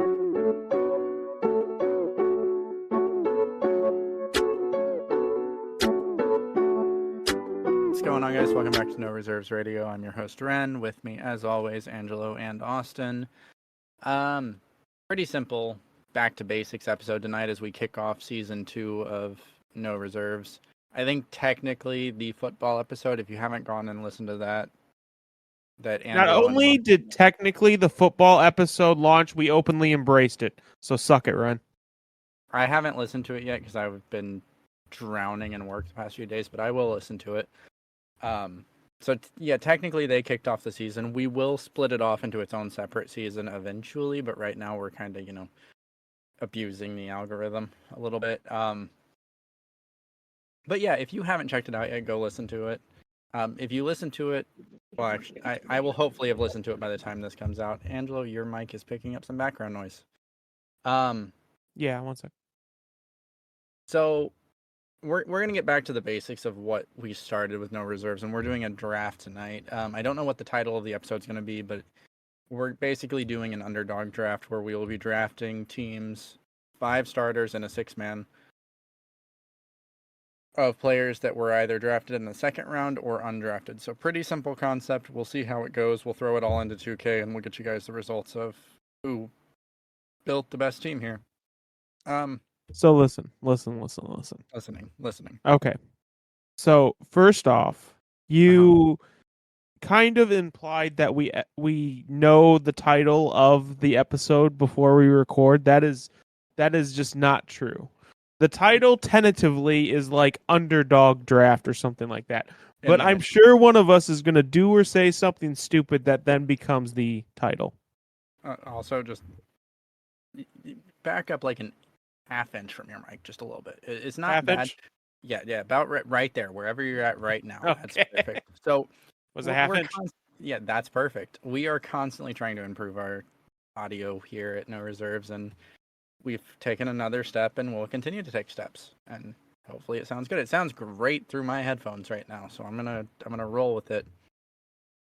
What's going on, guys? Welcome back to No Reserves Radio. I'm your host, Rehn. With me, as always, Angelo and Austin. Pretty simple, back to basics episode tonight as we kick off season 2 of No Reserves. I think technically the football episode, if you haven't gone and listened to that Angelo Not only and did technically the football episode launch, we openly embraced it. So suck it, Ryan. I haven't listened to it yet because I've been drowning in work the past few days, but I will listen to it. Technically they kicked off the season. We will split it off into its own separate season eventually, but right now we're kind of, abusing the algorithm a little bit. But yeah, if you haven't checked it out yet, go listen to it. If you listen to it, well, actually, I will hopefully have listened to it by the time this comes out. Angelo, your mic is picking up some background noise. Yeah, one sec. So we're gonna get back to the basics of what we started with No Reserves, and we're doing a draft tonight. I don't know what the title of the episode's gonna be, but we're basically doing an underdog draft where we will be drafting teams, 5 starters and a 6-man of players that were either drafted in the second round or undrafted. So pretty simple concept. We'll see how it goes. We'll throw it all into 2K and we'll get you guys the results of who built the best team here. So listen. Listening. Okay. So first off, you kind of implied that we know the title of the episode before we record. That is just not true. The title tentatively is like underdog draft or something like that. But I'm sure one of us is going to do or say something stupid that then becomes the title. Also, just back up like an half inch from your mic, just a little bit. It's not Half bad. inch? Yeah, about right there, wherever you're at right now. Okay. That's perfect. So, was a half inch? Yeah, that's perfect. We are constantly trying to improve our audio here at No Reserves, and we've taken another step, and we'll continue to take steps. And hopefully, it sounds good. It sounds great through my headphones right now, so I'm gonna roll with it.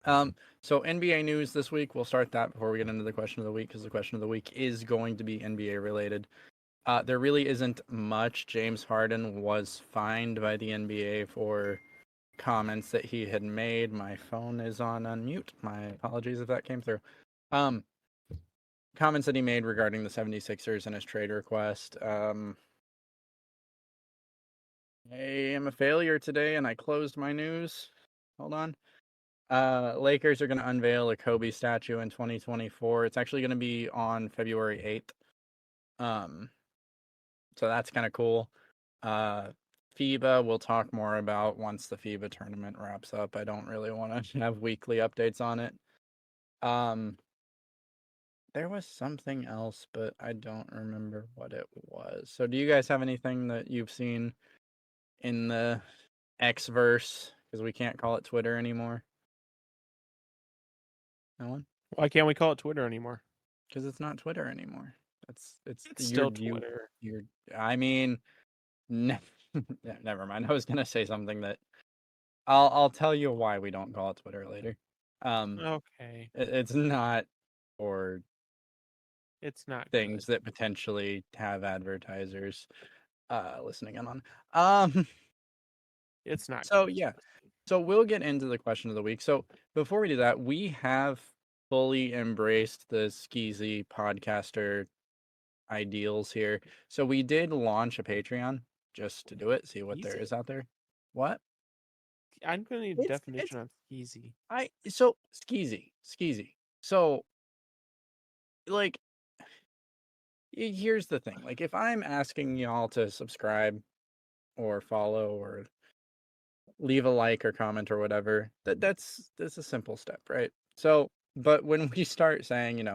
So NBA news this week. We'll start that before we get into the question of the week, because the question of the week is going to be NBA related. There really isn't much. James Harden was fined by the NBA for comments that he had made. My phone is on unmute. My apologies if that came through. Comments that he made regarding the 76ers and his trade request. I am a failure today, and I closed my news. Hold on. Lakers are going to unveil a Kobe statue in 2024. It's actually going to be on February 8th. So that's kind of cool. FIBA we'll talk more about once the FIBA tournament wraps up. I don't really want to have weekly updates on it. There was something else, but I don't remember what it was. So do you guys have anything that you've seen in the X-verse? Because we can't call it Twitter anymore. No one? Why can't we call it Twitter anymore? Because it's not Twitter anymore. It's still Twitter. Never mind. I was gonna say something that I'll tell you why we don't call it Twitter later. Okay. It's not for It's not things good. that potentially have advertisers listening in on. It's not. So good. yeah. So we'll get into the question of the week. So before we do that, we have fully embraced the skeezy podcaster ideals here. So we did launch a Patreon just to do it, see what there is out there. What? I'm gonna need a definition on skeezy. Skeezy. So like, here's the thing. Like, if I'm asking y'all to subscribe or follow or leave a like or comment or whatever, that's a simple step, right? So, but when we start saying,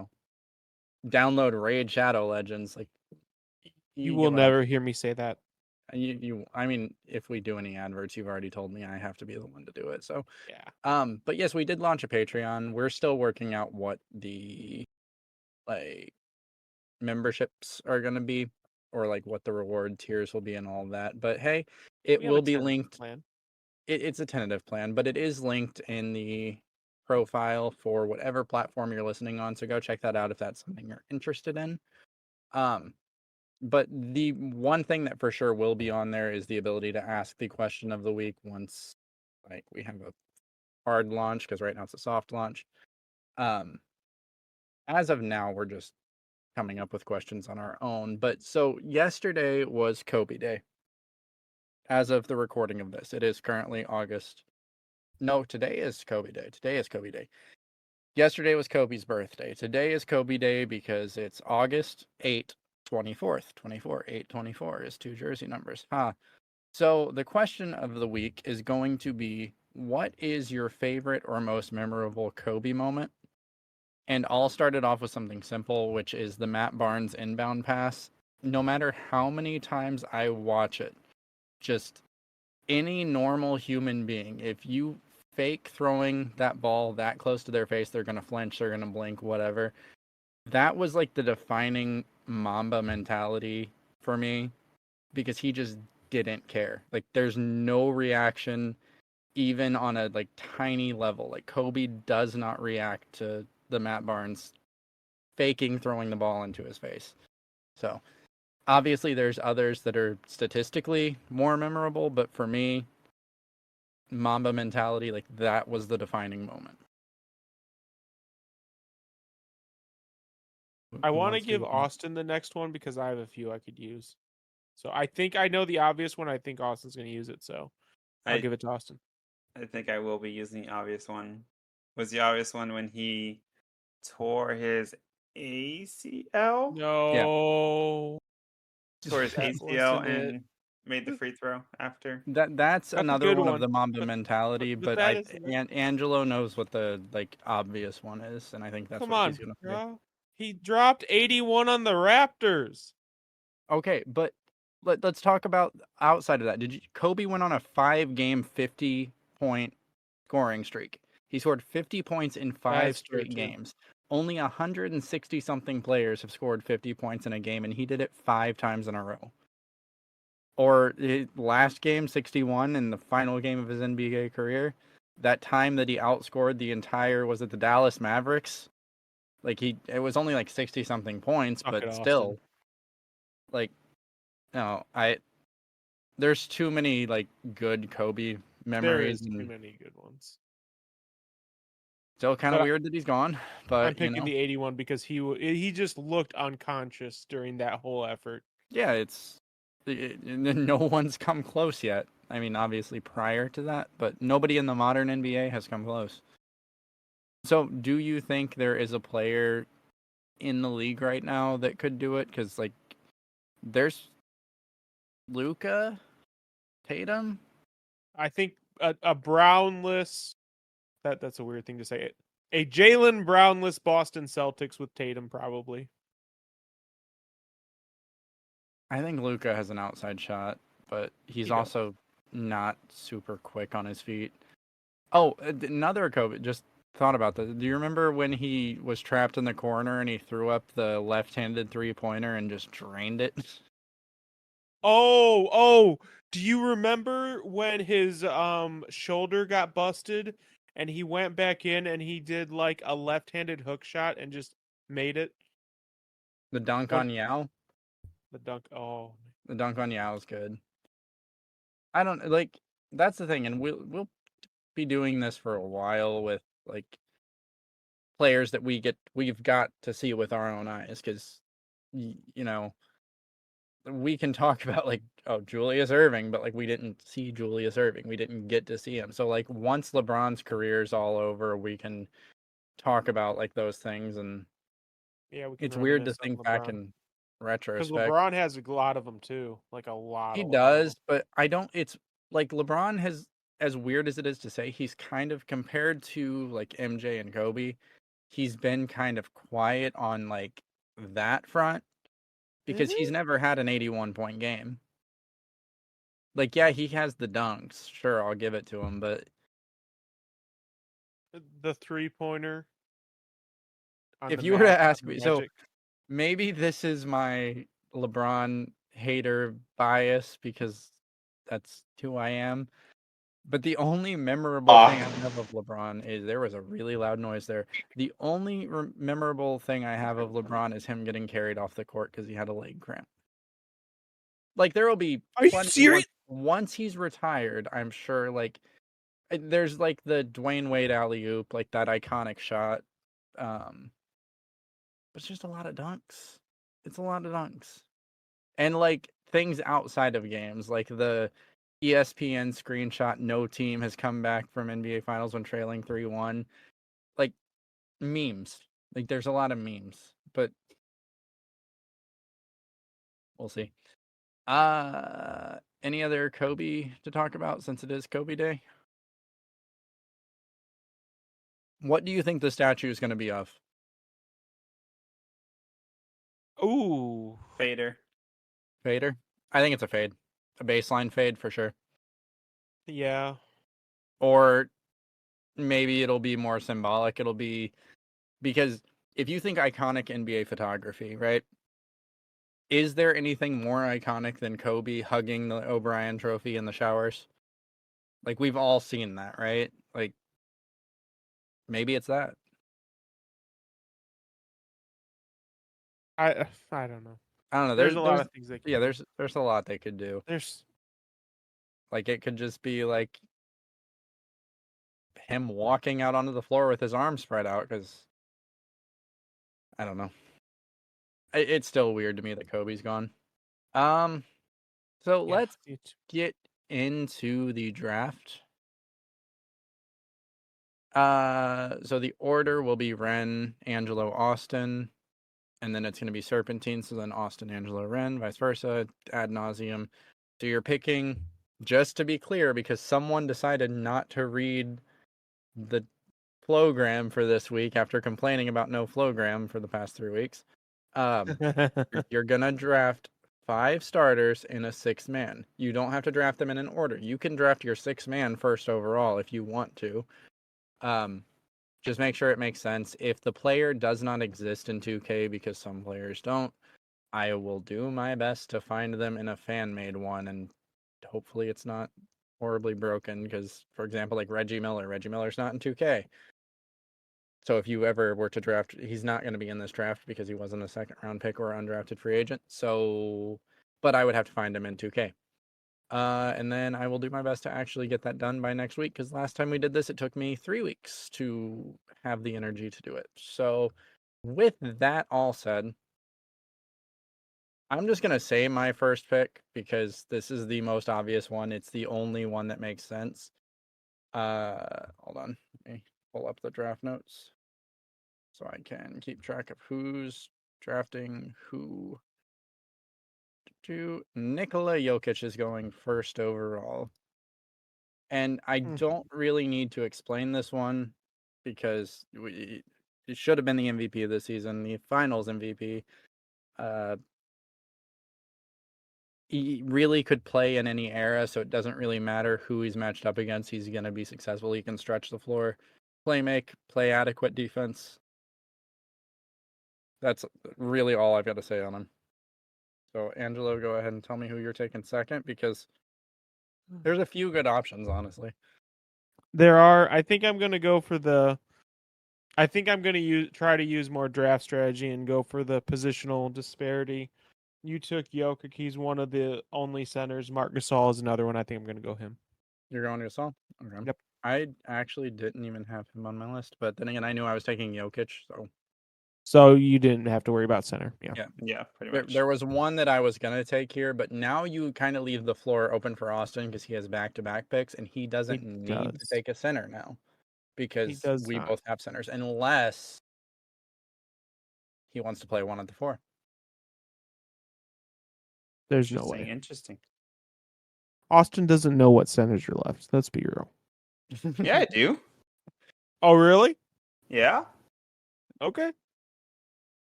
download Raid Shadow Legends, like, You will never hear me say that. I mean, if we do any adverts, you've already told me I have to be the one to do it. So yeah. But yes, we did launch a Patreon. We're still working out what the memberships are going to be, or like what the reward tiers will be and all of that. But hey, it will be linked. Plan. It's a tentative plan, but it is linked in the profile for whatever platform you're listening on. So go check that out if that's something you're interested in. But the one thing that for sure will be on there is the ability to ask the question of the week once like we have a hard launch, because right now it's a soft launch. As of now, we're just coming up with questions on our own. But so yesterday was Kobe Day. As of the recording of this, it is currently August. No, today is Kobe Day. Today is Kobe Day. Yesterday was Kobe's birthday. Today is Kobe Day because it's August 8th, 24th. 24, 8, 24 is two jersey numbers. Huh. So the question of the week is going to be, what is your favorite or most memorable Kobe moment? And I'll start it off with something simple, which is the Matt Barnes inbound pass. No matter how many times I watch it, just any normal human being, if you fake throwing that ball that close to their face, they're going to flinch, they're going to blink, whatever. That was like the defining Mamba mentality for me, because he just didn't care. Like there's no reaction even on a like tiny level. Like Kobe does not react to the Matt Barnes faking throwing the ball into his face. So obviously there's others that are statistically more memorable, but for me, Mamba mentality, like that was the defining moment. I Who want to wants give go? Austin the next one because I have a few I could use. So I think I know the obvious one. I think Austin's going to use it. So I'll I give it to Austin. I think I will be using the obvious one. Was the obvious one when he tore his ACL? No. Tore his That ACL wasn't it. and made the free throw after. That's That's a another good one of one. the Mamba But mentality, but but that is Angelo knows what the like obvious one is, and I think that's come what he's on, gonna do. bro. He dropped 81 on the Raptors. Okay, but let's talk about outside of that. Kobe went on a 5-game 50-point scoring streak. He scored 50 points in 5 That's true straight too. games. Only 160 something players have scored 50 points in a game, and he did it 5 times in a row. Or last game, 61 in the final game of his NBA career. That time that he outscored the entire, was it the Dallas Mavericks? Like it was only like 60 something points, Suck it, but Austin. still, like, no, there's too many like good Kobe There memories, is too and many good ones. still kind of But weird that he's gone. I'm But picking the 81 because he just looked unconscious during that whole effort. yeah, no one's come close yet. I mean, obviously prior to that, but nobody in the modern NBA has come close. So, do you think there is a player in the league right now that could do it? Because like, there's Luka, Tatum. I think a Brownless. That's a weird thing to say. A Jalen Brownless Boston Celtics with Tatum probably. I think Luka has an outside shot, but he's He does. also not super quick on his feet. Oh, another Kobe. Just thought about this. Do you remember when he was trapped in the corner and he threw up the left-handed three-pointer and just drained it? Oh, do you remember when his shoulder got busted and he went back in and he did like a left-handed hook shot and just made it? The dunk When on Yao. the dunk. Oh, The dunk on Yao is good. I don't like. That's the thing, and we'll be doing this for a while with like players that we've got to see with our own eyes, because you know, we can talk about like, oh, Julius Irving, but like we didn't see Julius Irving, we didn't get to see him. So like once LeBron's career's all over, we can talk about like those things. And yeah, we can it's weird to reminisce on think back LeBron in because retrospect. LeBron has a lot of them too, like a He lot of them. does, but I don't. It's like LeBron has, as weird as it is to say, he's kind of compared to like MJ and Kobe. He's been kind of quiet on like that front because he's never had an 81-point game. Like, yeah, he has the dunks. Sure, I'll give it to him, but The 3-pointer. if you were to ask me, so Magic. maybe this is my LeBron hater bias because that's who I am. But the only memorable thing I have of LeBron is there was a really loud noise there. The only memorable thing I have of LeBron is him getting carried off the court because he had a leg cramp. Like there will be Are you plenty serious? once he's retired. I'm sure. Like there's like the Dwayne Wade alley oop, like that iconic shot. But it's just a lot of dunks. It's a lot of dunks, and like things outside of games, like the ESPN screenshot. No team has come back from NBA Finals when trailing 3-1. Like memes. Like there's a lot of memes, but we'll see. Any other Kobe to talk about since it is Kobe Day? What do you think the statue is going to be of? Ooh. Fader. Fader? I think it's a fade. A baseline fade for sure. Yeah. Or maybe it'll be more symbolic. It'll be because if you think iconic NBA photography, right? Is there anything more iconic than Kobe hugging the O'Brien trophy in the showers? Like we've all seen that, right? Like maybe it's that. I don't know. I don't know. There's a lot of things they could do. There's a lot they could do. There's Like it could just be like him walking out onto the floor with his arms spread out because I don't know. It's still weird to me that Kobe's gone. So yeah, let's get into the draft. So the order will be Rehn, Angelo, Austin, and then it's going to be Serpentine. So then Austin, Angelo, Rehn, vice versa, ad nauseum. So you're picking, just to be clear, because someone decided not to read the flowgram for this week after complaining about no flowgram for the past 3 weeks. You're gonna draft 5 starters in a 6-man. You don't have to draft them in an order. You can draft your 6-man first overall if you want to. Just make sure it makes sense. If the player does not exist in 2K, because some players don't, I will do my best to find them in a fan-made one, and hopefully it's not horribly broken. Because, for example, like Reggie Miller's not in 2K. So if you ever were to draft, he's not going to be in this draft because he wasn't a second-round pick or undrafted free agent. So, but I would have to find him in 2K. And then I will do my best to actually get that done by next week, because last time we did this, it took me 3 weeks to have the energy to do it. So with that all said, I'm just going to say my first pick because this is the most obvious one. It's the only one that makes sense. Hold on. Let me pull up the draft notes so I can keep track of who's drafting who. Nikola Jokic is going first overall. And I don't really need to explain this one because it should have been the MVP of the season, the finals MVP. He really could play in any era, so it doesn't really matter who he's matched up against. He's going to be successful. He can stretch the floor, play adequate defense. That's really all I've got to say on him. So, Angelo, go ahead and tell me who you're taking second, because there's a few good options, honestly. There are. I think I'm going to go for the. I think I'm going to try to use more draft strategy and go for the positional disparity. You took Jokic. He's one of the only centers. Marc Gasol is another one. I think I'm going to go him. You're going Gasol? Okay. Yep. I actually didn't even have him on my list, but then again, I knew I was taking Jokic, so. So you didn't have to worry about center. Yeah, pretty much. There was one that I was going to take here, but now you kind of leave the floor open for Austin because he has back-to-back picks, and he doesn't need to take a center now because we both have centers, unless he wants to play one at the 4. There's no way. Interesting. Austin doesn't know what centers are left. Let's be real. Yeah, I do. Oh, really? Yeah. Okay.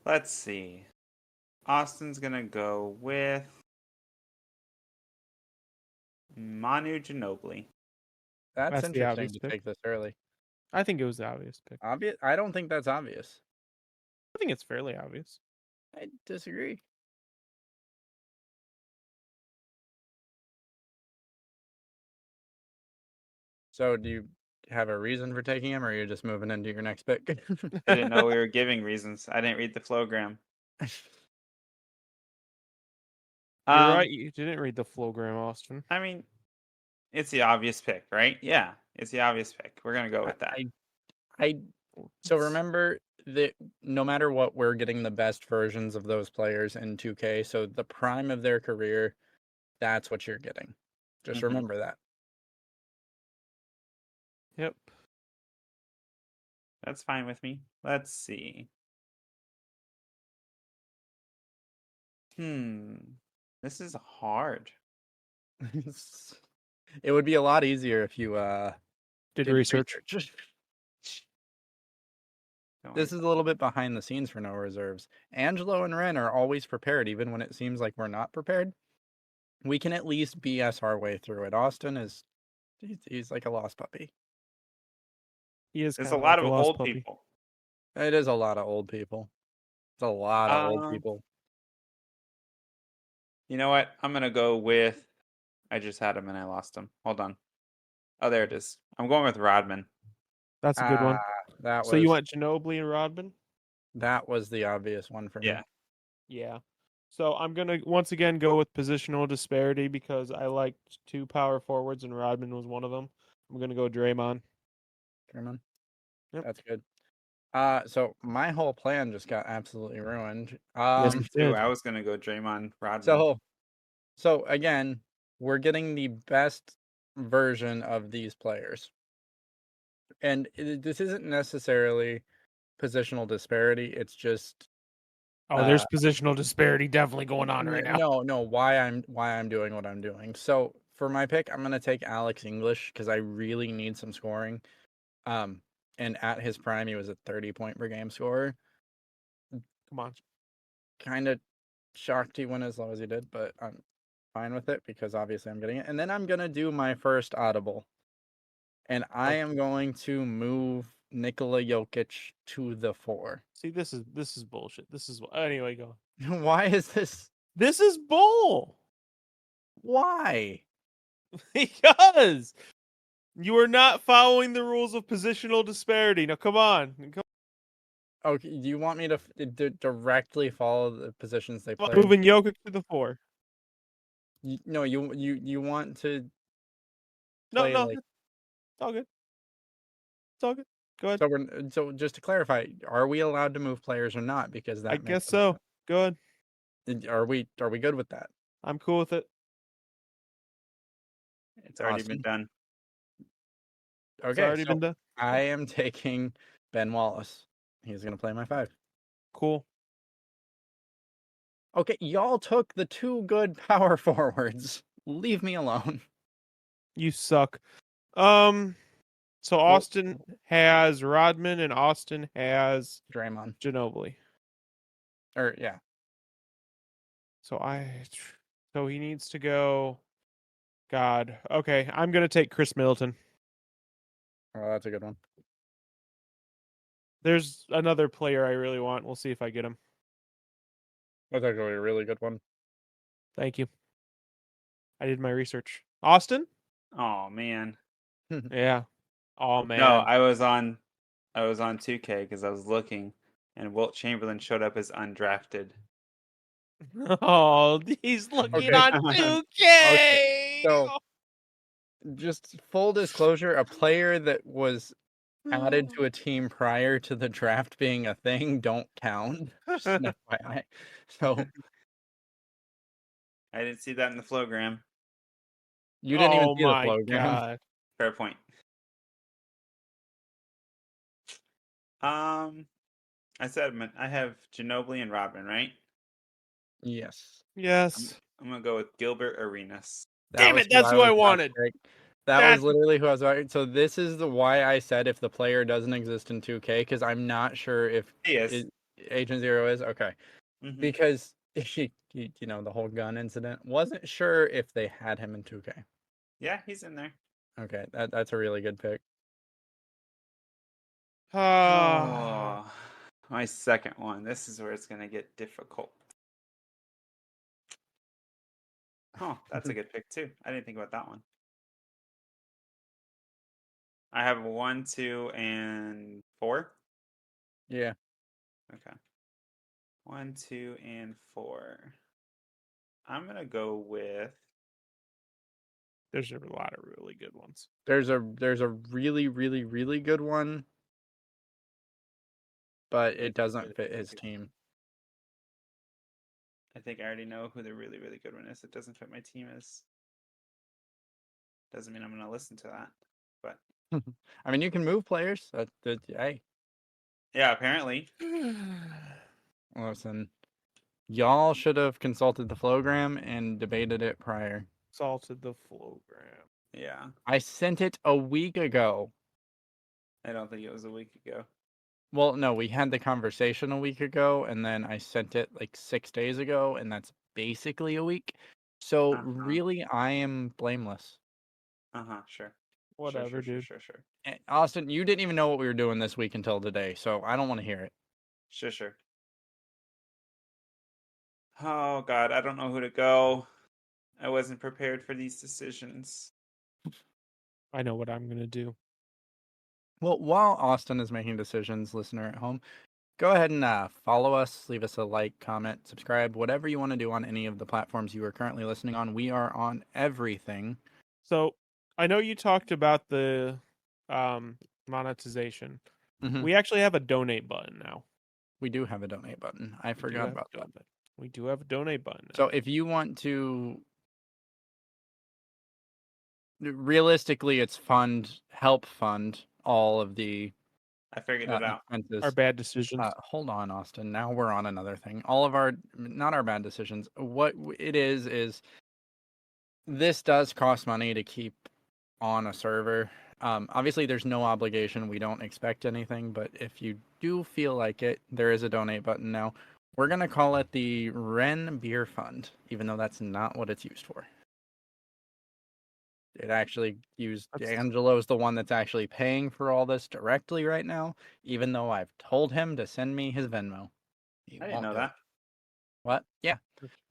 Let's see. Austin's gonna go with Manu Ginobili. That's the obvious interesting to pick. take this early. I think it was the obvious pick. Obvious? I don't think that's obvious. I think it's fairly obvious. I disagree. So do you have a reason for taking him, or are you just moving into your next pick? I didn't know we were giving reasons. I didn't read the flowgram. You're right. You didn't read the flowgram, Austin. I mean, it's the obvious pick, right? Yeah, it's the obvious pick. We're gonna go with that. I so remember that no matter what, we're getting the best versions of those players in 2K. So the prime of their career, that's what you're getting. Just Mhm. remember that. Yep. That's fine with me. Let's see. This is hard. It would be a lot easier if you Did did research. Don't This worry. is a little bit behind the scenes for No Reserves. Angelo and Rehn are always prepared, even when it seems like we're not prepared. We can at least BS our way through it. Austin is he's like a lost puppy. He is There's kind a of lot like a of lost old puppy. people. It is a lot of old people. It's a lot of old Um, people. you know what? I'm gonna go with. I just had him and I lost him. Hold on. Oh, there it is. I'm going with Rodman. That's a good one. That So you was want Ginobili and Rodman? the obvious one for me. Yeah. Yeah. So I'm gonna once again go with positional disparity because I liked two power forwards and Rodman was one of them. I'm gonna go Draymond. Draymond. Yep. That's good. So my whole plan just got absolutely ruined. Yes, Me it too. did. I was gonna go Draymond Rodman. So again, we're getting the best version of these players. And this isn't necessarily positional disparity. It's just Oh, there's positional disparity definitely going on right now. no, why I'm doing what I'm doing. So for my pick, I'm gonna take Alex English because I really need some scoring. And at his prime, he was a 30-point per game scorer. Come on. Kind of shocked he went as low as he did, but I'm fine with it because obviously I'm getting it. And then I'm gonna do my first audible, and I am going to move Nikola Jokic to the 4. See, this is bullshit. This is anyway. Go. Why is this? This is bull. Why? Because you are not following the rules of positional disparity. Now, come on. Okay, do you want me to directly follow the positions they play? Moving Jokic to the 4. No, you want to No, play no, like it's all good. It's all good. Go ahead. so just to clarify, are we allowed to move players or not? Because I that makes guess so. Go ahead. Are we good with that? I'm cool with it. It's already been Austin? done. It's Okay, already so been done. I am taking Ben Wallace. He's gonna play my 5. Cool. Okay, y'all took the 2 good power forwards. Leave me alone. You suck. So Austin has Rodman and Austin has Draymond. Ginobili. Or yeah. So he needs to go. God. Okay, I'm gonna take Chris Middleton. Oh, that's a good one. There's another player I really want. We'll see if I get him. That's actually a really good one. Thank you. I did my research. Austin? Oh man. Yeah. Oh man. No, I was on 2K because I was looking, and Wilt Chamberlain showed up as undrafted. Oh, he's looking Okay. on 2K. Okay, so just full disclosure, a player that was added to a team prior to the draft being a thing don't count. Just an FYI. So I didn't see that in the flowgram. you didn't even Oh see the my program. god. Fair point. I said I have Ginobili and Rodman, right? Yes. Yes. I'm gonna go with Gilbert Arenas. Damn it, that's who I wanted. That was literally who I was about. So this is the why I said if the player doesn't exist in 2K, because I'm not sure if He is. Agent Zero is okay. Mhm. Because you know the whole gun incident, wasn't sure if they had him in 2K. Yeah, he's in there. Okay, that's a really good pick. Ah. Oh, my second one. This is where it's gonna get difficult. Oh, that's a good pick too. I didn't think about that one. I have 1, 2, and 4. Yeah. Okay. 1, 2, and 4. I'm gonna go with. There's a lot of really good ones. There's a really, really, really good one, but it doesn't fit his team. I think I already know who the really, really good one is. It doesn't fit my team as. Doesn't mean I'm gonna listen to that, but I mean, you can move players. Hey, yeah, apparently. listen, y'all should have consulted the flowgram and debated it prior. Salted the flowgram. Yeah, I sent it a week ago. I don't think it was a week ago. Well, no, we had the conversation a week ago, and then I sent it like 6 days ago, and that's basically a week. So really, I am blameless. Sure. Whatever, dude. Sure. Austin, you didn't even know what we were doing this week until today, so I don't want to hear it. Sure. Oh God, I don't know who to go. I wasn't prepared for these decisions. I know what I'm gonna do. Well, while Austin is making decisions, listener at home, go ahead and follow us, leave us a like, comment, subscribe, whatever you want to do on any of the platforms you are currently listening on. We are on everything. So I know you talked about the monetization. Mhm. We actually have a donate button now. We do have a donate button. I forgot about that. We do have a donate button now. So if you want to, realistically, it's help fund all of the I figured it out. expenses. Our bad decisions. Hold on, Austin. Now we're on another thing. All of our, not our bad decisions. What it is this does cost money to keep on a server. Obviously, there's no obligation. We don't expect anything, but if you do feel like it, there is a donate button now. We're going to call it the Rehn Beer Fund, even though that's not what it's used for. It actually Angelo is the one that's actually paying for all this directly right now, even though I've told him to send me his Venmo. I didn't know that. What? Yeah.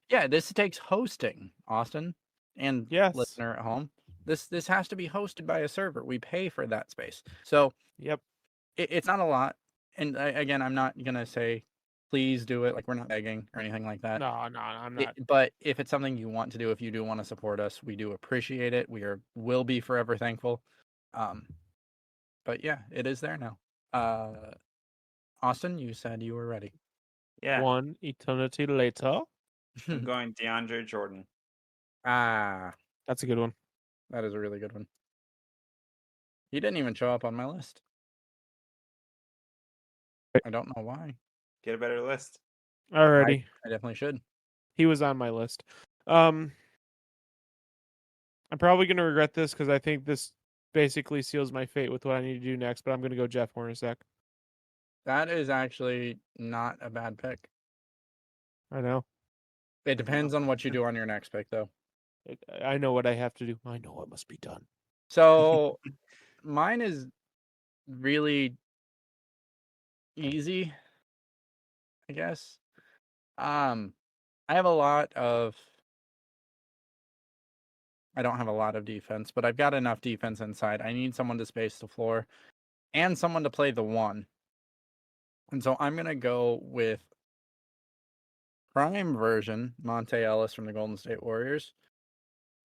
Yeah, this takes hosting, Austin, and Yes. listener at home. This has to be hosted by a server. We pay for that space. So Yep. it's not a lot. And again, I'm not going to say, please do it. Like, we're not begging or anything like that. No, I'm not. But if it's something you want to do, if you do want to support us, we do appreciate it. Will be forever thankful. But yeah, it is there now. Austin, you said you were ready. Yeah. One eternity later. I'm going DeAndre Jordan. That's a good one. That is a really good one. He didn't even show up on my list. I don't know why. Get a better list. Alrighty. I definitely should. He was on my list. I'm probably going to regret this because I think this basically seals my fate with what I need to do next, but I'm going to go Jeff Hornacek. That is actually not a bad pick. I know. It depends on what you do on your next pick, though. I know what I have to do. I know what must be done. So mine is really easy, I guess. I have a lot of. I don't have a lot of defense, but I've got enough defense inside. I need someone to space the floor and someone to play the one. And so I'm going to go with prime version Monte Ellis from the Golden State Warriors.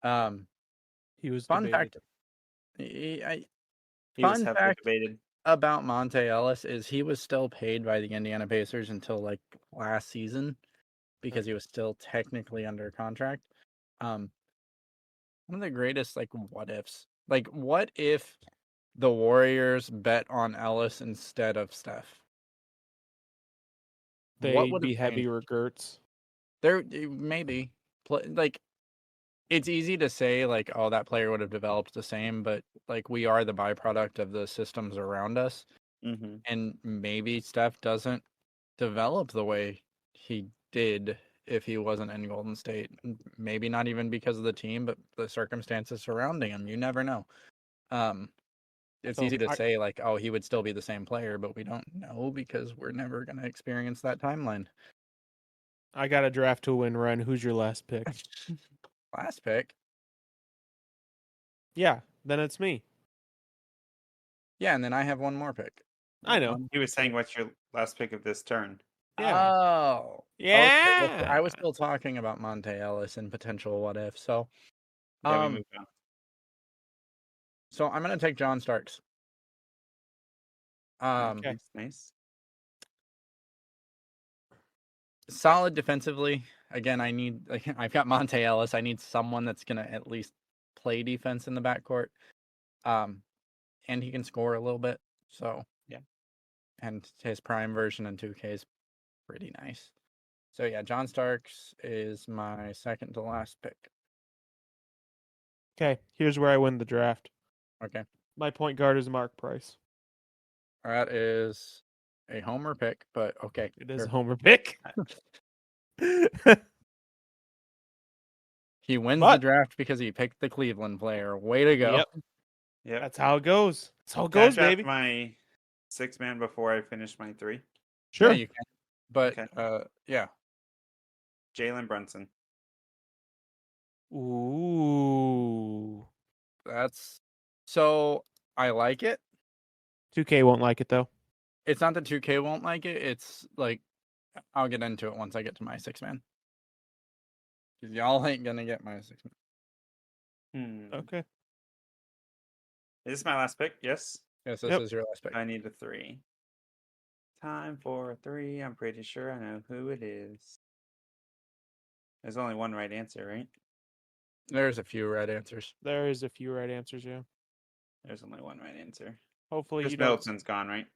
He was Fun debated. fact. He was heavily debated. About Monte Ellis is he was still paid by the Indiana Pacers until like last season because he was still technically under contract. One of the greatest like what ifs. Like what if the Warriors bet on Ellis instead of Steph? They'd be heavy regrets. There maybe like it's easy to say like, oh, that player would have developed the same, but like we are the byproduct of the systems around us. Mm-hmm. And maybe Steph doesn't develop the way he did if he wasn't in Golden State. Maybe not even because of the team, but the circumstances surrounding him. You never know. It's easy to say like, oh, he would still be the same player, but we don't know because we're never going to experience that timeline. I got a draft to win, Run. Who's your last pick? Last pick? Yeah, then it's me. Yeah, and then I have one more pick. I know. One- He was saying, "What's your last pick of this turn?" Yeah. Oh. Okay. Well, I was still talking about Monte Ellis and potential what if. So, Yeah, we moved on. so I'm gonna take John Starks. Okay. Nice. Solid defensively. Again, I need. I've got Monte Ellis. I need someone that's gonna at least play defense in the backcourt. And he can score a little bit. So Yeah. And his prime version in 2K is pretty nice. So yeah, John Starks is my second to last pick. Okay. Here's where I win the draft. Okay. My point guard is Mark Price. That is a homer pick, but okay. It is sure. a homer pick. He wins the But- draft because he picked the Cleveland player. Way to go. Yep. Yep. That's how it goes. That's how it Can I goes, draft baby. my 6-man before I finish my 3? Sure. Yeah, you can. But Okay. yeah. Jalen Brunson. Ooh. That's so I like it. 2K won't like it though. It's not that 2K won't like it. It's like I'll get into it once I get to my 6-man. Because y'all ain't gonna get my 6-man. Okay. Is this my last pick? Yes. Yes, this Yep. is your last pick. I need a 3. Time for a 3. I'm pretty sure I know who it is. There's only one right answer, right? There's a few right answers. There is a few right answers, yeah. There's only one right answer. Hopefully Chris you don't. Middleton's gone, right?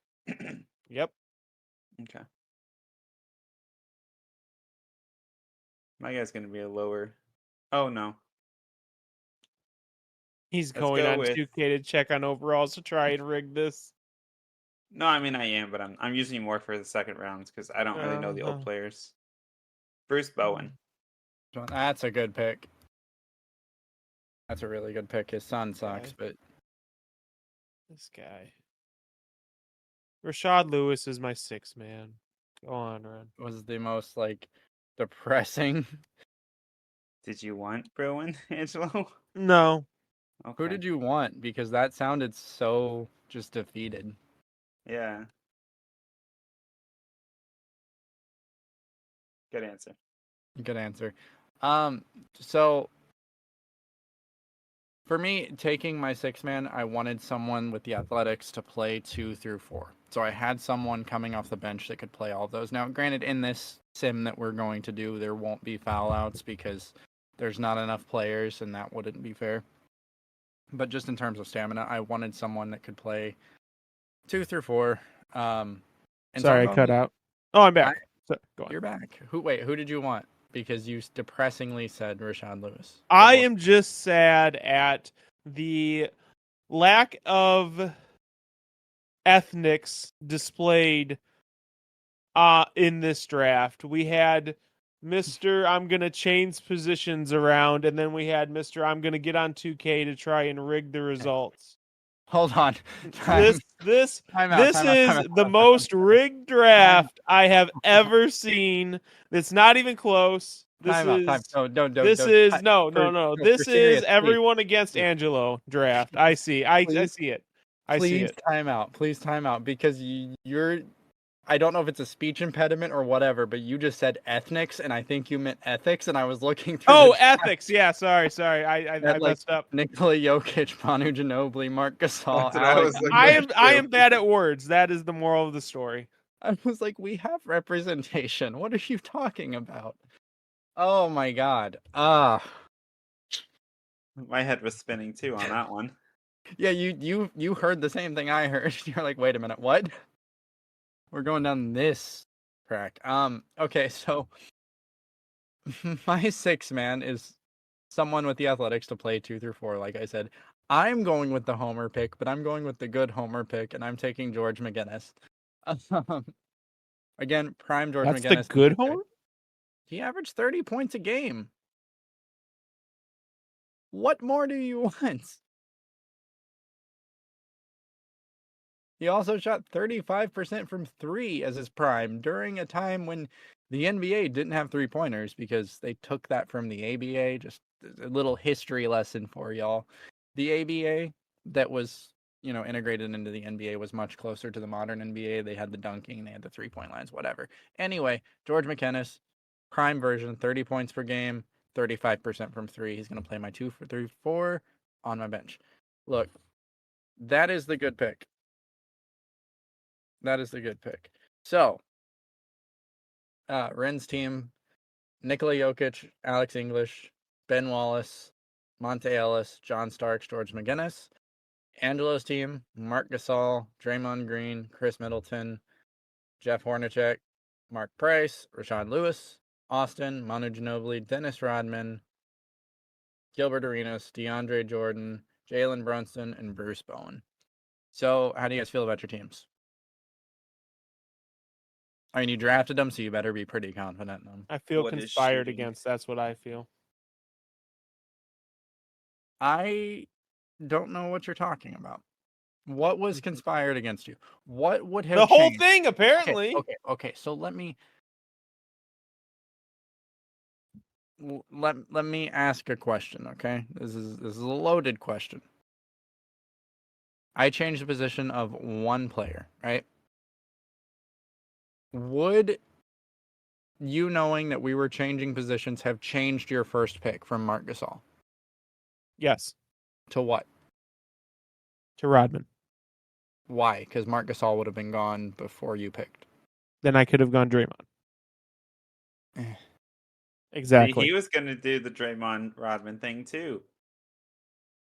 Yep. Okay. My guy's gonna be a lower. Oh no. He's Let's going go on with- 2K to check on overalls to try and rig this. No, I mean I am, but I'm using more for the second rounds because I don't really know the old Uh-huh. players. Bruce Bowen. That's a good pick. That's a really good pick. His son sucks, Okay. but This guy. Rashad Lewis is my 6-man. Go on, Ren. was the most like depressing. Did you want Bowen, Angelo? No. Okay. Who did you want? Because that sounded so just defeated. Yeah. Good answer. Good answer. So for me, taking my 6-man, I wanted someone with the athletics to play 2 through 4. So I had someone coming off the bench that could play all of those. Now, granted, in this sim that we're going to do, there won't be foul outs because there's not enough players, and that wouldn't be fair. But just in terms of stamina, I wanted someone that could play 2 through 4. And so Sorry, I'm I going cut out. Oh, I'm back. Go on. You're back. Who did you want? Because you depressingly said Rashad Lewis. I am just sad at the lack of ethnics displayed in this draft. We had Mr. I'm going to change positions around, and then we had Mr. I'm going to get on 2K to try and rig the results. Hold on. This Time out, is time out, the most rigged draft I have ever seen. It's not even close. This is Don't. This is no. This is everyone against please. Angelo draft. I see. I see it. I see it. Please time out because you're. I don't know if it's a speech impediment or whatever, but you just said ethnics, and I think you meant ethics, and I was looking through. Oh, ethics. Yeah, sorry. I messed up. Nikola Jokic, Manu Ginobili, Marc Gasol. That's what I was looking I am bad at words. That is the moral of the story. I was like, we have representation. What are you talking about? Oh my god. My head was spinning too on that one. Yeah, you heard the same thing I heard. You're like, wait a minute, what? We're going down this track. Okay, so my 6-man is someone with the athletics to play 2 through 4, like I said. I'm going with the homer pick, but I'm going with the good homer pick, and I'm taking George McGinnis. Again, prime George McGinnis. That's the good homer? He averaged 30 points a game. What more do you want? He also shot 35% from 3 as his prime during a time when the NBA didn't have 3-pointers because they took that from the ABA. Just a little history lesson for y'all. The ABA that was integrated into the NBA was much closer to the modern NBA. They had the dunking, they had the 3-point lines, whatever. Anyway, George McKinnis, prime version, 30 points per game, 35% from three. He's going to play my 2 for 3 4 on my bench. Look, that is the good pick. That is the good pick. So, Rehn's team, Nikola Jokic, Alex English, Ben Wallace, Monte Ellis, John Starks, George McGinnis. Angelo's team, Mark Gasol, Draymond Green, Chris Middleton, Jeff Hornacek, Mark Price, Rashad Lewis, Austin, Manu Ginobili, Dennis Rodman, Gilbert Arenas, DeAndre Jordan, Jalen Brunson, and Bruce Bowen. So, how do you guys feel about your teams? I mean, you drafted them, so you better be pretty confident in them. I feel What is conspired shooting? against. That's what I feel. I don't know what you're talking about. What was conspired against you? What would have The whole changed? thing, apparently. Okay. So let me ask a question. Okay, this is a loaded question. I changed the position of one player, right? Would you, knowing that we were changing positions, have changed your first pick from Marc Gasol Yes, to what? to Rodman. Why? Because Marc Gasol would have been gone before you picked. Then I could have gone Draymond. Eh. See, Exactly. he was going to do the Draymond Rodman thing too.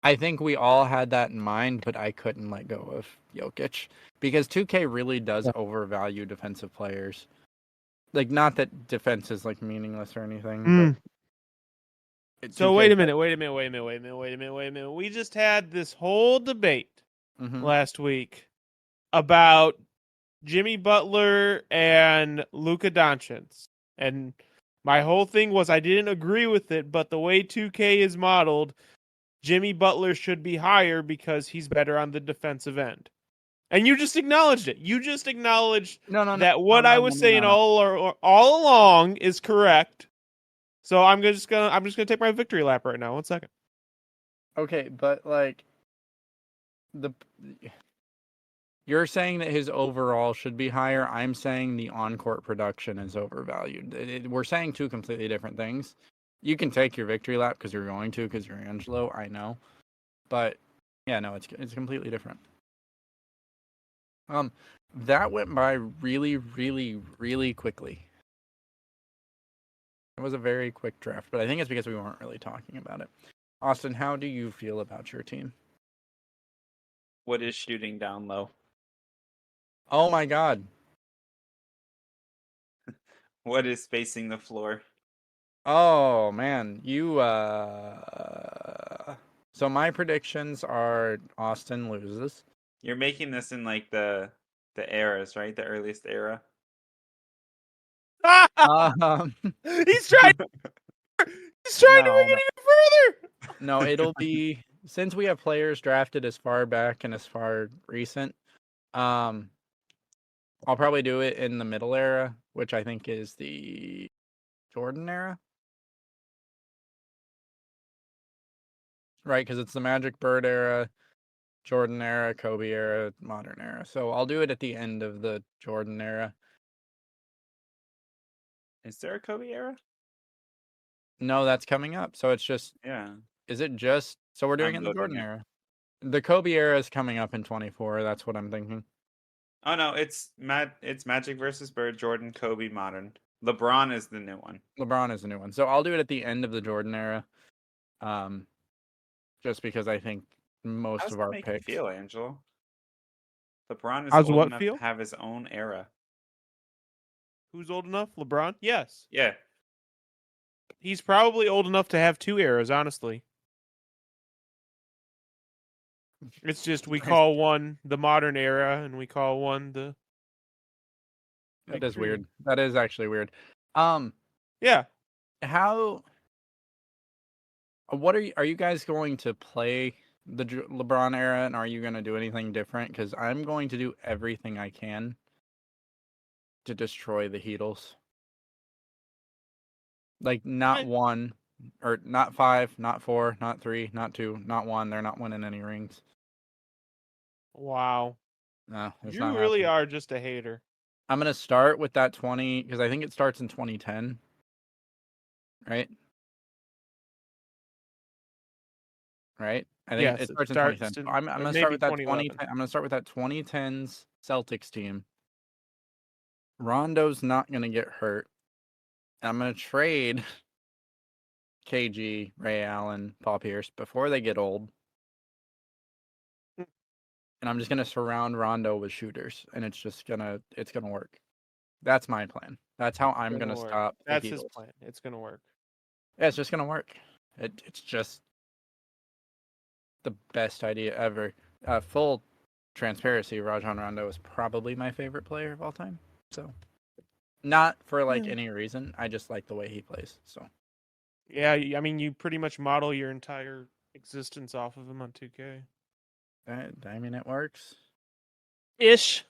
I think we all had that in mind, but I couldn't let go of Jokic because 2K really does overvalue defensive players. Like, not that defense is like meaningless or anything, but So 2K wait a minute. We just had this whole debate Mhm. last week about Jimmy Butler and Luka Doncic. And my whole thing was I didn't agree with it, but the way 2K is modeled, Jimmy Butler should be higher because he's better on the defensive end. And you just acknowledged it. You just acknowledged that what I was saying No. all along is correct. So I'm just gonna take my victory lap right now. 1 second. Okay, but like you're saying that his overall should be higher. I'm saying the on-court production is overvalued. We're saying two completely different things. You can take your victory lap because you're going to, because you're Angelo. I know, but yeah, no, it's completely different. That went by really, really, really quickly. It was a very quick draft, but I think it's because we weren't really talking about it. Austin, how do you feel about your team? What is shooting down low? Oh my God. What is facing the floor? Oh man, so my predictions are Austin loses. You're making this in like the eras, right? The earliest era. Um, He's trying to bring it even further. no, it'll be since we have players drafted as far back and as far recent. I'll probably do it in the middle era, which I think is the Jordan era. Right, because it's the Magic Bird era, Jordan era, Kobe era, modern era. So I'll do it at the end of the Jordan era. Is there a Kobe era? No, that's coming up. So it's just, Yeah. is it just, so we're doing it I'm in the voting Jordan it. era. The Kobe era is coming up in 24. That's what I'm thinking. Oh no, it's Magic versus Bird, Jordan, Kobe, modern. LeBron is the new one. LeBron is the new one. So I'll do it at the end of the Jordan era. Just because I think How most does of that our make you picks. feel, Angelo? LeBron is How's old what enough feel? to have his own era. Who's old enough? LeBron? Yes. Yeah. He's probably old enough to have two eras, honestly. It's just we call one the modern era and we call one the That is weird. That is actually weird. Yeah. What are you guys going to play the LeBron era, and are you going to do anything different? Because I'm going to do everything I can to destroy the Heatles. Like, not one, or not five, not four, not three, not two, not one. They're not winning any rings. Wow. No, it's You not really happening. are just a hater. I'm gonna start with that 20 because I think it starts in 2010, right? Right? I think Yes, it it starts in 2010. starts in I'm or gonna start maybe with that 2011. 2010. I'm gonna start with that 2010s Celtics team. Rondo's not gonna get hurt. I'm gonna trade KG, Ray Allen, Paul Pierce before they get old. And I'm just gonna surround Rondo with shooters, and it's gonna work. That's my plan. That's how I'm Gonna gonna work. stop the That's his Heatles. plan. It's gonna work. Yeah, it's just gonna work. It's just the best idea ever. Full transparency, Rajon Rondo is probably my favorite player of all time. So, not for like Yeah. any reason. I just like the way he plays. So, Yeah, I mean, you pretty much model your entire existence off of him on 2K. I mean, it works. Ish.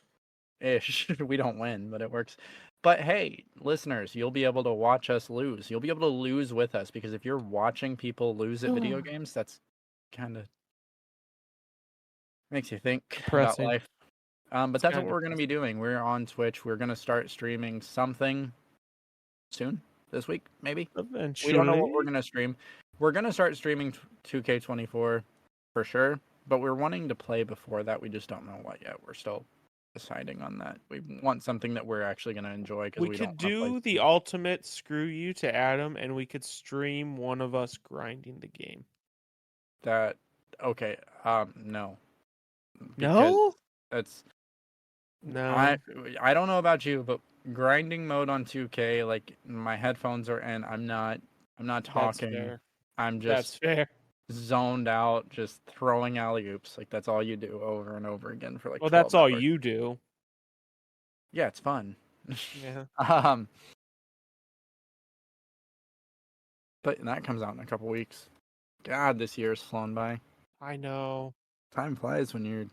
Ish. We don't win, but it works. But hey, listeners, you'll be able to watch us lose. You'll be able to lose with us because if you're watching people lose at video games, that's kind of makes you think about Depressing. life. But It's that's kind what of we're going to be doing. We're on Twitch. We're going to start streaming something soon this week, maybe. Eventually. We don't know what we're going to stream. We're going to start streaming 2K24 for sure, but we're wanting to play before that. We just don't know what yet. We're still deciding on that. We want something that we're actually going to enjoy because We we could don't want to play. do the ultimate screw you to Adam, and we could stream one of us grinding the game. That okay? No, because No? that's No. I don't know about you, but grinding mode on 2K, like my headphones are in. I'm not That's talking. fair. I'm That's just fair. zoned out, just throwing alley oops. Like that's all you do over and over again for like Well, 12 that's all hours. you do. Yeah, it's fun. Yeah. But that comes out in a couple weeks. God, this year's flown by. I know. Time flies when you're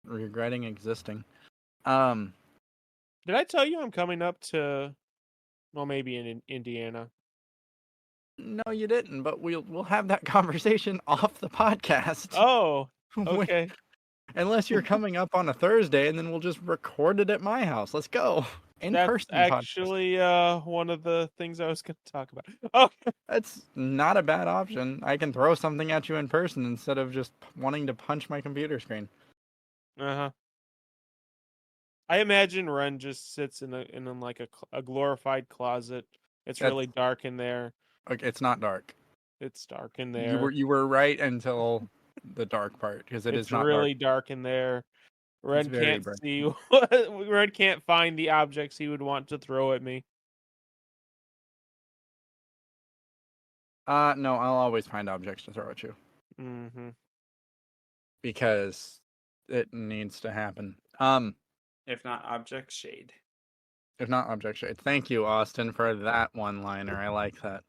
regretting existing. Did I tell you I'm coming up to, well, maybe in Indiana? No, you didn't, but we'll have that conversation off the podcast. Oh, okay. Unless you're coming up on a Thursday, and then we'll just record it at my house. Let's go. That's In-person podcast. actually one of the things I was going to talk about. Oh, That's not a bad option. I can throw something at you in person instead of just wanting to punch my computer screen. uh-huh. I imagine Ren just sits in like a glorified closet. It's That's really dark in there. okay. It's not dark. It's dark in there. You were right until the dark part because it is It's not dark. really dark in there. It's Ren very can't bright. see. Ren can't find the objects he would want to throw at me. No, I'll always find objects to throw at you Mm-hmm. because it needs to happen. If not object shade. If not object shade. Thank you, Austin, for that one-liner. I like that.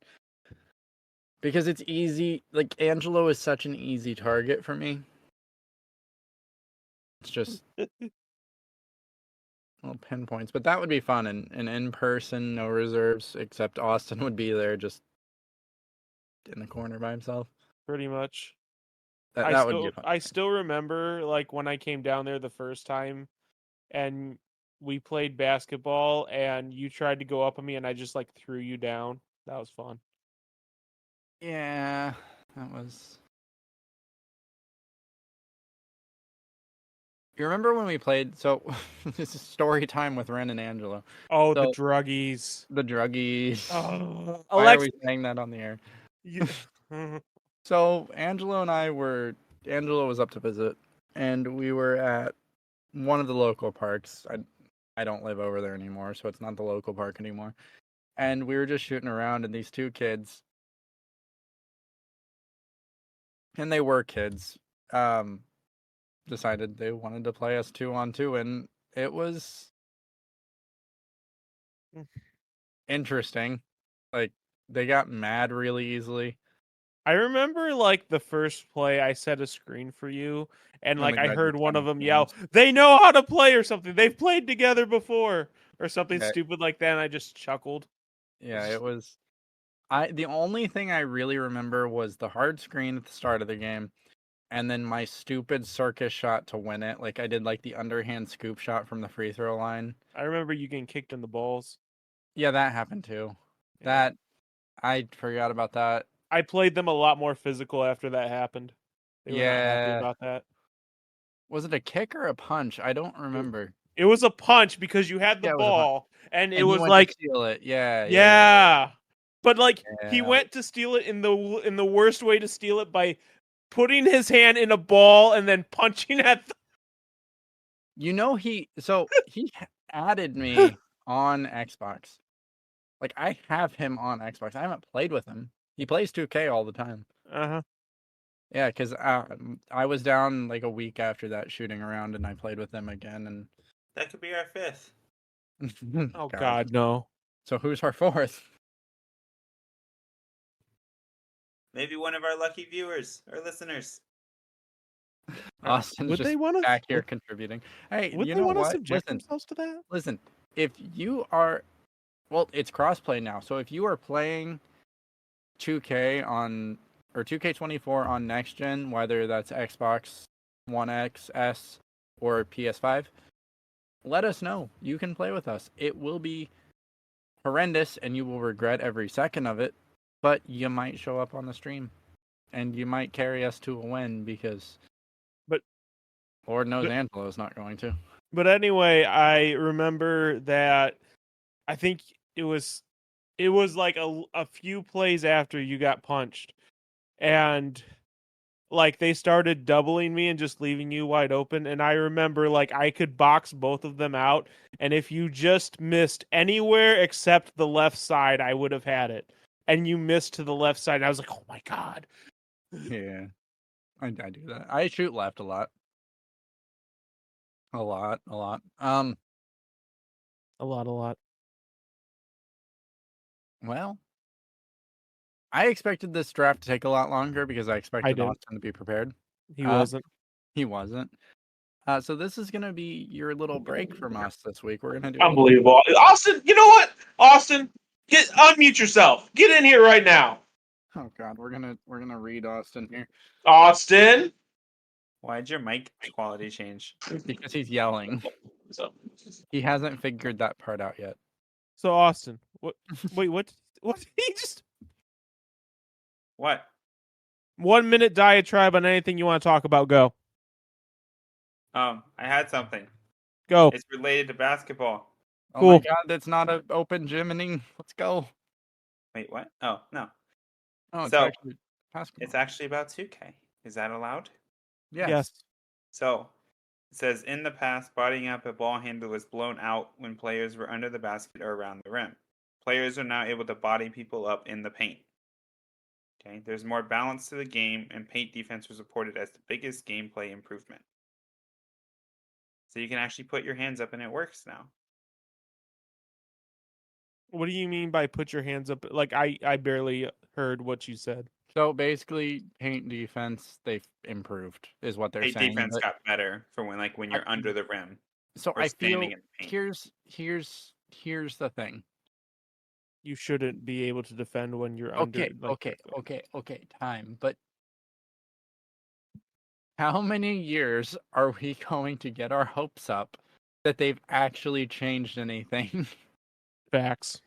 Because it's easy. Like, Angelo is such an easy target for me. It's just little pinpoints. But that would be fun. And in person, no reserves, except Austin would be there just in the corner by himself. Pretty much. That would be fun. I still remember like when I came down there the first time and we played basketball and you tried to go up on me and I just like threw you down. That was fun. Yeah, that was... You remember when we played? So, this is story time with Rehn and Angelo. Oh, So, the druggies. The druggies. Oh, Why are we saying that on the air? So, Angelo was up to visit, and we were at one of the local parks. I don't live over there anymore, so it's not the local park anymore. And we were just shooting around, and these two kids, and they were kids, decided they wanted to play us 2-on-2, and it was interesting. Like, they got mad really easily. I remember like the first play I set a screen for you and like the I guys heard were one of funny them yell, games. "They know how to play" or something. They've played together before or something Yeah. stupid like that and I just chuckled. Yeah, it was... the only thing I really remember was the hard screen at the start of the game, and then my stupid circus shot to win it. Like I did like the underhand scoop shot from the free throw line. I remember you getting kicked in the balls. Yeah, that happened too. Yeah. That I forgot about that. I played them a lot more physical after that happened. They were not happy Yeah. about that. Was it a kick or a punch? I don't remember. It was a punch because you had the Yeah, it was a punch. ball, and it And he was went like, to steal it. Yeah. yeah. But like he Yeah. went to steal it in the worst way to steal it by putting his hand in a ball and then punching at the... You know he added me on Xbox. Like I have him on Xbox. I haven't played with him. He plays 2K all the time. Uh-huh. Yeah, because I was down like a week after that shooting around, and I played with him again. That could be our fifth. And Oh God, no. So who's our fourth? Maybe one of our lucky viewers or listeners. Austin's Would just they want back here to? contributing. Hey, Would you they know want to what? subject themselves to that? Listen. If you are, well, it's crossplay now. So if you are playing 2K on or 2K24 on next gen, whether that's Xbox One X, S, or PS5, let us know. You can play with us. It will be horrendous, and you will regret every second of it. But you might show up on the stream, and you might carry us to a win because, But Lord knows Angelo's not going to. But anyway, I remember that I think it was like a few plays after you got punched, and like they started doubling me and just leaving you wide open. And I remember like I could box both of them out, and if you just missed anywhere except the left side, I would have had it. And you missed to the left side, and I was like, oh my God. Yeah, I do that. I shoot left a lot. A lot. A lot. Well, I expected this draft to take a lot longer because I expected didn't. Austin to be prepared. He wasn't. He wasn't. So this is gonna be your little break from us this week. We're gonna do Unbelievable. Austin, you know what? Austin, unmute yourself. Get in here right now. Oh God, we're gonna read Austin here Austin. Why'd your mic quality change? because he's yelling. He hasn't figured that part out yet. So Austin, what? Wait, what? What? He just What? 1 minute diatribe on anything you want to talk about. Go. I had something. Go. It's related to basketball. Oh my Cool. God, that's not an open gyming. Let's go. Wait, what? Oh, no. Oh, it's So, actually basketball. It's actually about 2K. Is that allowed? Yes. So, it says, in the past, bodying up a ball handle was blown out when players were under the basket or around the rim. Players are now able to body people up in the paint. Okay, there's more balance to the game, and paint defense was reported as the biggest gameplay improvement. So you can actually put your hands up and it works now. What do you mean by put your hands up? Like I barely heard what you said. So basically, paint defense they've improved is what they're Paint saying. defense but- got better for when you're under the rim. So or I feel standing in the paint. here's the thing. You shouldn't be able to defend when you're under. Okay. Time, but how many years are we going to get our hopes up that they've actually changed anything? Facts.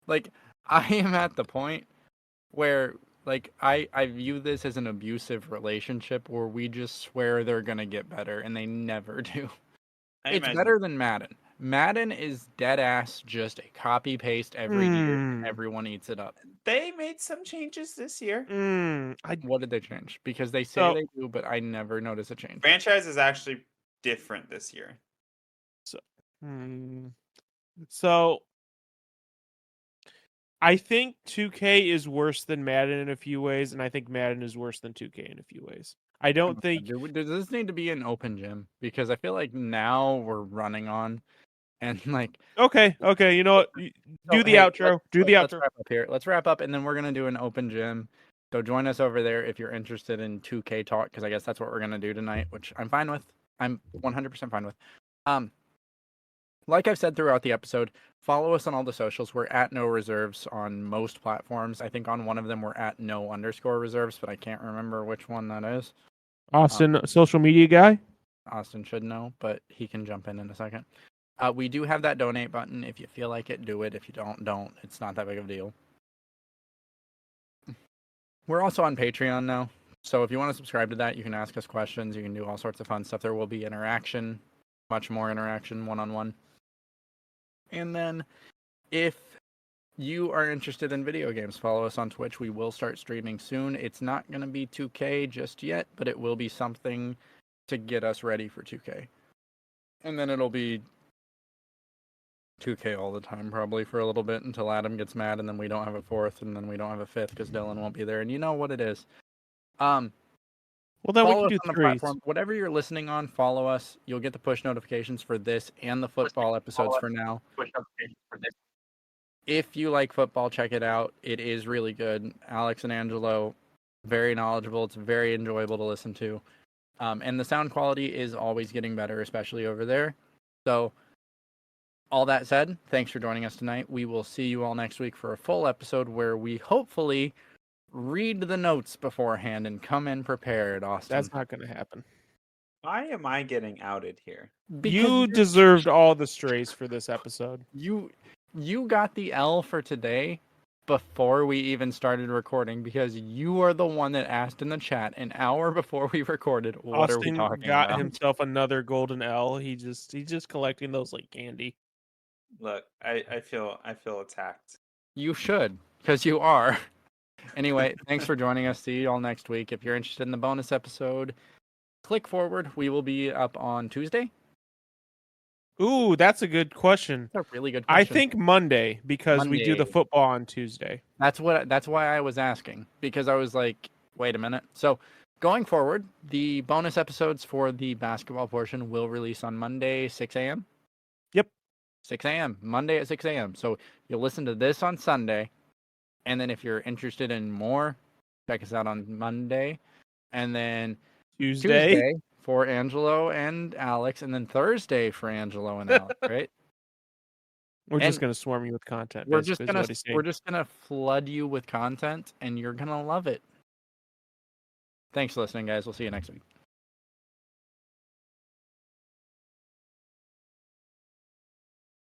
Like, I am at the point where, like, I view this as an abusive relationship where we just swear they're gonna get better and they never do. It's better than Madden. Madden is dead ass just a copy paste every year and everyone eats it up. They made some changes this year. What did they change? Because they say So- they do, but I never notice a change. Franchise is actually different this year. So I think 2K is worse than Madden in a few ways, and I think Madden is worse than 2K in a few ways. I don't think. Does this need to be an open gym? Because I feel like now we're running on, and like. Okay. You know what? Do the outro. Let's wrap up here. Let's wrap up, and then we're gonna do an open gym. So join us over there if you're interested in 2K talk, because I guess that's what we're gonna do tonight, which I'm fine with. I'm 100% fine with. like I've said throughout the episode, follow us on all the socials. We're at No Reserves on most platforms. I think on one of them we're at No_reserves, but I can't remember which one that is. Austin, social media guy. Austin should know, but he can jump in a second. We do have that donate button. If you feel like it, do it. If you don't. It's not that big of a deal. We're also on Patreon now. So if you want to subscribe to that, you can ask us questions. You can do all sorts of fun stuff. There will be interaction, much more interaction, one-on-one. And then if you are interested in video games, follow us on Twitch. We will start streaming soon. It's not going to be 2K just yet, but it will be something to get us ready for 2K. And then it'll be 2K all the time, probably for a little bit until Adam gets mad, and then we don't have a fourth, and then we don't have a fifth because Dylan won't be there. And you know what it is. Well, then we Follow can us do on the threes. platform. Whatever you're listening on, follow us. You'll get the push notifications for this and the football episodes for now. If you like football, check it out. It is really good. Alex and Angelo, very knowledgeable. It's very enjoyable to listen to. And the sound quality is always getting better, especially over there. So, all that said, thanks for joining us tonight. We will see you all next week for a full episode where we hopefully read the notes beforehand and come in prepared, Austin. That's not going to happen. Why am I getting outed here? You deserved all the strays for this episode. You got the L for today before we even started recording because you are the one that asked in the chat an hour before we recorded. What Austin are we talking got about? himself another golden L. He's just collecting those like candy. Look, I feel attacked. You should, because you are. Anyway, thanks for joining us. See you all next week. If you're interested in the bonus episode, click forward. We will be up on Tuesday. Ooh, that's a good question. That's a really good I question. think Monday because we do the Monday. football on Tuesday. That's why I was asking, because I was like, wait a minute. So going forward, the bonus episodes for the basketball portion will release on Monday, 6 a.m. Yep. 6 a.m. Monday at 6 a.m. So you'll listen to this on Sunday. And then if you're interested in more, check us out on Monday. And then Tuesday for Angelo and Alex. And then Thursday for Angelo and Alex, right? We're just going to swarm you with content. We're just gonna flood you with content, and you're gonna love it. Thanks for listening, guys. We'll see you next week.